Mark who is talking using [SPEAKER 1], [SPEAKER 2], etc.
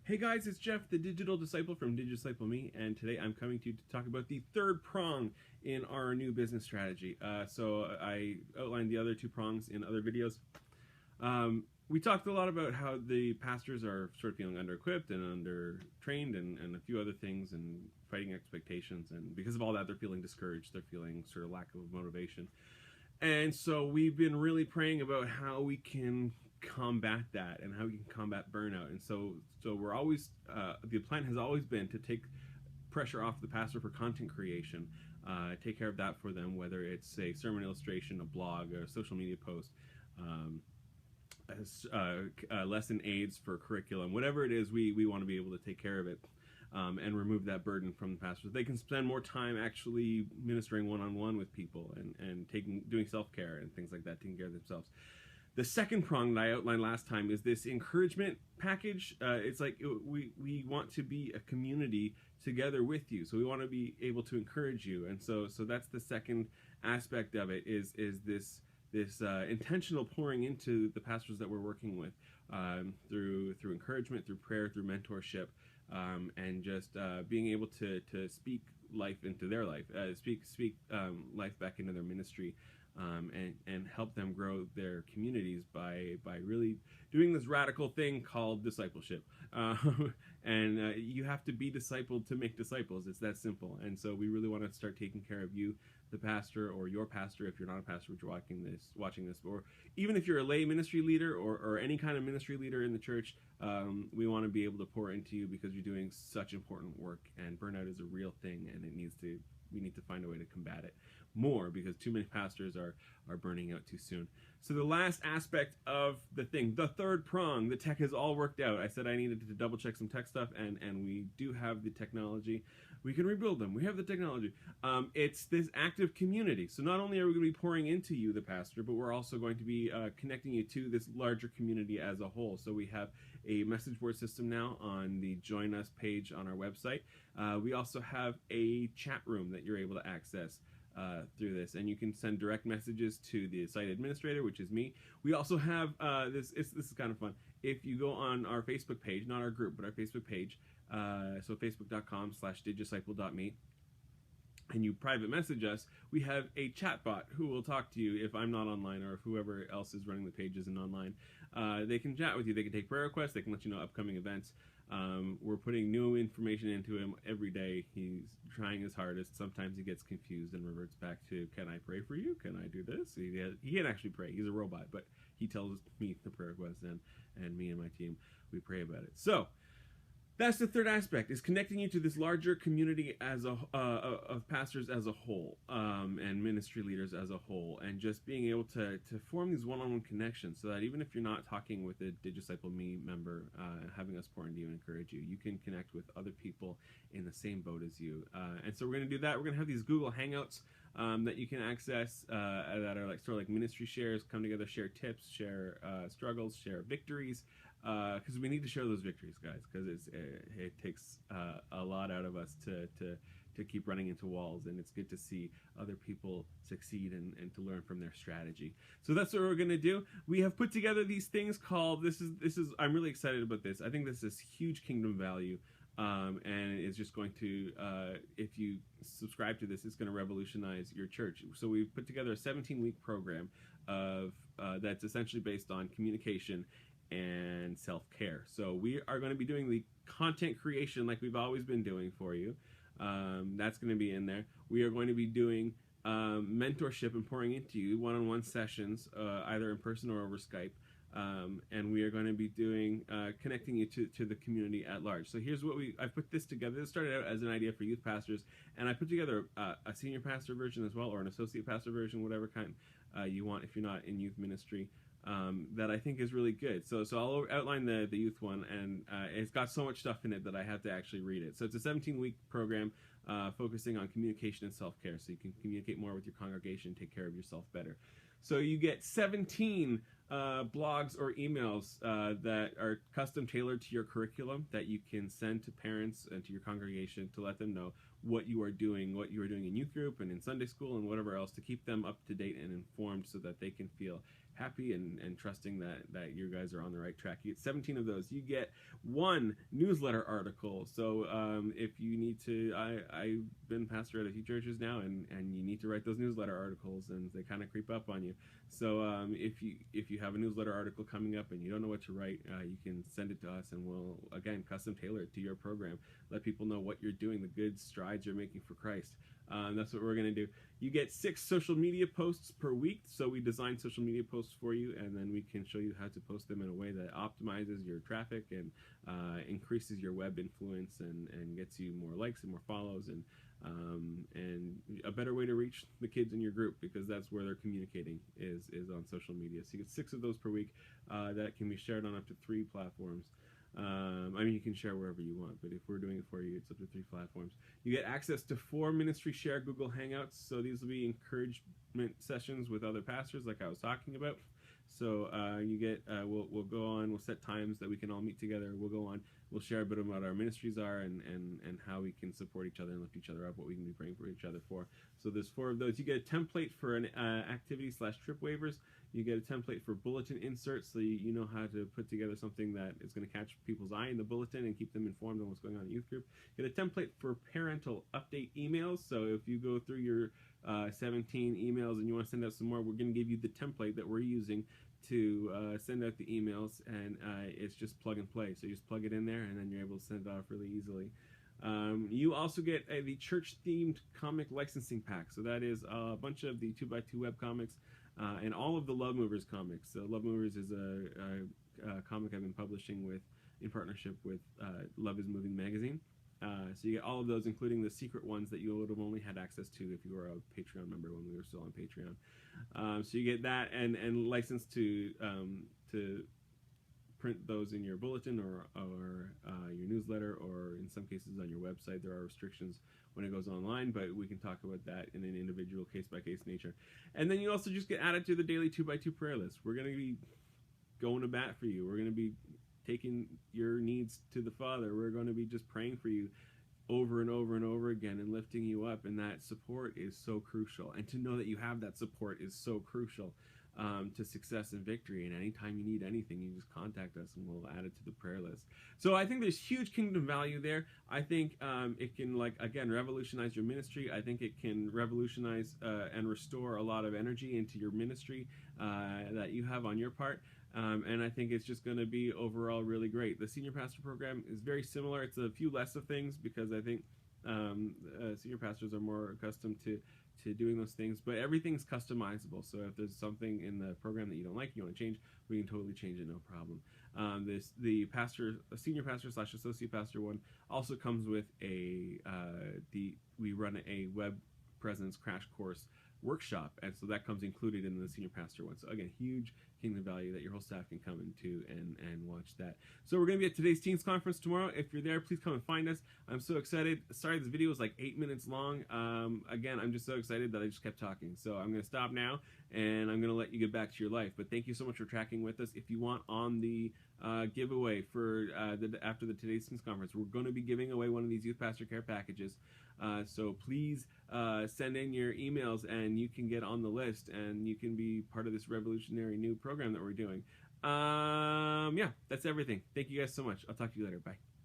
[SPEAKER 1] Hey guys, it's Jeff, the Digital Disciple from Disciple Me, and today I'm coming to you to talk about the third prong in our new business strategy. So I outlined the other two prongs in other videos. We talked a lot about how the pastors are sort of feeling under-equipped and under-trained and a few other things, and fighting expectations, and because of all that they're feeling discouraged, they're feeling sort of lack of motivation. And so we've been really praying about how we can combat that and how we can combat burnout. And so we're always the plan has always been to take pressure off the pastor for content creation, take care of that for them, whether it's a sermon illustration, a blog, a social media post, lesson aids for curriculum, whatever it is, we want to be able to take care of it. And remove that burden from the pastors. They can spend more time actually ministering one-on-one with people and doing self-care and things like that, taking care of themselves. The second prong that I outlined last time is this encouragement package. It's like we want to be a community together with you, so we want to be able to encourage you, and so that's the second aspect of it. Is this intentional pouring into the pastors that we're working with through encouragement, through prayer, through mentorship. And just being able to speak life into their life, speak life back into their ministry, and help them grow their communities by really doing this radical thing called discipleship. And you have to be discipled to make disciples. It's that simple. And so we really want to start taking care of you, the pastor, or your pastor if you're not a pastor, but you're watching this, or even if you're a lay ministry leader or any kind of ministry leader in the church. We want to be able to pour into you because you're doing such important work, and burnout is a real thing, and we need to find a way to combat it more, because too many pastors are burning out too soon. So the last aspect of the thing, the third prong, the tech has all worked out. I said I needed to double check some tech stuff, and we do have the technology. We can rebuild them. We have the technology. It's this active community. So not only are we going to be pouring into you, the pastor, but we're also going to be connecting you to this larger community as a whole. So we have a message board system now on the Join Us page on our website. We also have a chat room that you're able to access through this, and you can send direct messages to the site administrator, which is me. We also have this is kind of fun. If you go on our Facebook page, not our group, but our Facebook page, so facebook.com/digdisciple.me, and you private message us, we have a chat bot who will talk to you if I'm not online, or if whoever else is running the page isn't online. They can chat with you. They can take prayer requests. They can let you know upcoming events. We're putting new information into him every day. He's trying his hardest. Sometimes he gets confused and reverts back to, can I pray for you? Can I do this? He can't actually pray. He's a robot, but he tells me the prayer request, and me and my team, we pray about it. So that's the third aspect, is connecting you to this larger community of pastors as a whole, and ministry leaders as a whole, and just being able to form these one-on-one connections, so that even if you're not talking with a Disciple Me member, having us pour into you and encourage you, you can connect with other people in the same boat as you. And so we're going to do that. We're going to have these Google Hangouts that you can access that are like sort of like ministry shares, come together, share tips, share struggles, share victories. Because we need to share those victories, guys, because it takes a lot out of us to keep running into walls, and it's good to see other people succeed and to learn from their strategy. So that's what we're going to do. We have put together these things called, this is I'm really excited about this. I think this is huge kingdom value, and it's just going to, if you subscribe to this, it's going to revolutionize your church. So we've put together a 17-week program of that's essentially based on communication and self-care. So we are going to be doing the content creation like we've always been doing for you. That's going to be in there. We are going to be doing mentorship and pouring into you, one-on-one sessions, either in person or over Skype. And we are going to be doing connecting you to the community at large. So here's what I've put this together. This started out as an idea for youth pastors, and I put together a senior pastor version as well, or an associate pastor version, whatever kind you want if you're not in youth ministry. That I think is really good. So I'll outline the youth one, and it's got so much stuff in it that I have to actually read it. So it's a 17-week program focusing on communication and self-care, so you can communicate more with your congregation, take care of yourself better. So you get 17 blogs or emails that are custom tailored to your curriculum that you can send to parents and to your congregation to let them know what you are doing in youth group and in Sunday school and whatever else, to keep them up to date and informed so that they can feel happy and trusting that you guys are on the right track. You get 17 of those. You get 1 newsletter article. So if you need to, I've been pastor at a few churches now, and you need to write those newsletter articles, and they kind of creep up on you. So if you have a newsletter article coming up and you don't know what to write, you can send it to us, and we'll, again, custom tailor it to your program. Let people know what you're doing, the good strides you're making for Christ. That's what we're going to do. You get 6 social media posts per week. So we design social media posts for you, and then we can show you how to post them in a way that optimizes your traffic and increases your web influence and gets you more likes and more follows, and a better way to reach the kids in your group, because that's where they're communicating is on social media. So you get 6 of those per week that can be shared on up to 3 platforms. I mean, you can share wherever you want, but if we're doing it for you, it's up to 3 platforms. You get access to 4 ministry share Google Hangouts. So these will be encouragement sessions with other pastors, like I was talking about. So you get, we'll go on, we'll set times that we can all meet together. We'll go on, we'll share a bit about what our ministries are and how we can support each other and lift each other up, what we can be praying for each other for. So there's 4 of those. You get a template for an activity/trip waivers. You get a template for bulletin inserts, so you know how to put together something that is going to catch people's eye in the bulletin and keep them informed on what's going on in the youth group. You get a template for parental update emails. So if you go through your 17 emails and you want to send out some more, we're going to give you the template that we're using to send out the emails, and it's just plug and play. So you just plug it in there, and then you're able to send it off really easily. You also get the church-themed comic licensing pack. So that is a bunch of the 2x2 web comics and all of the Love Movers comics. So Love Movers is a comic I've been publishing in partnership with Love is Moving magazine. So you get all of those, including the secret ones that you would have only had access to if you were a Patreon member when we were still on Patreon. So you get that and license to print those in your bulletin or your newsletter, or in some cases on your website. There are restrictions when it goes online, but we can talk about that in an individual case-by-case nature. And then you also just get added to the daily 2x2 prayer list. We're going to be going to bat for you. We're going to be taking your needs to the Father. We're going to be just praying for you over and over and over again and lifting you up, and that support is so crucial. And to know that you have that support is so crucial to success and victory. And anytime you need anything, you just contact us and we'll add it to the prayer list. So I think there's huge kingdom value there. I think it can, again, revolutionize your ministry. I think it can revolutionize and restore a lot of energy into your ministry that you have on your part. And I think it's just going to be overall really great. The senior pastor program is very similar. It's a few less of things because I think senior pastors are more accustomed to doing those things, but everything's customizable. So if there's something in the program that you don't like, you want to change, we can totally change it, no problem. The senior pastor / associate pastor one also comes with we run a web presence crash course workshop, and so that comes included in the senior pastor one. So again, huge kingdom value that your whole staff can come into and watch that. So we're going to be at today's Teens Conference tomorrow. If you're there, please come and find us. I'm so excited. Sorry, this video was like 8 minutes long. Again, I'm just so excited that I just kept talking. So I'm going to stop now, and I'm going to let you get back to your life. But thank you so much for tracking with us. If you want on the giveaway for after the today's Teens Conference, we're going to be giving away one of these Youth Pastor Care packages. So please send in your emails and you can get on the list and you can be part of this revolutionary new program that we're doing. Yeah, that's everything. Thank you guys so much. I'll talk to you later. Bye.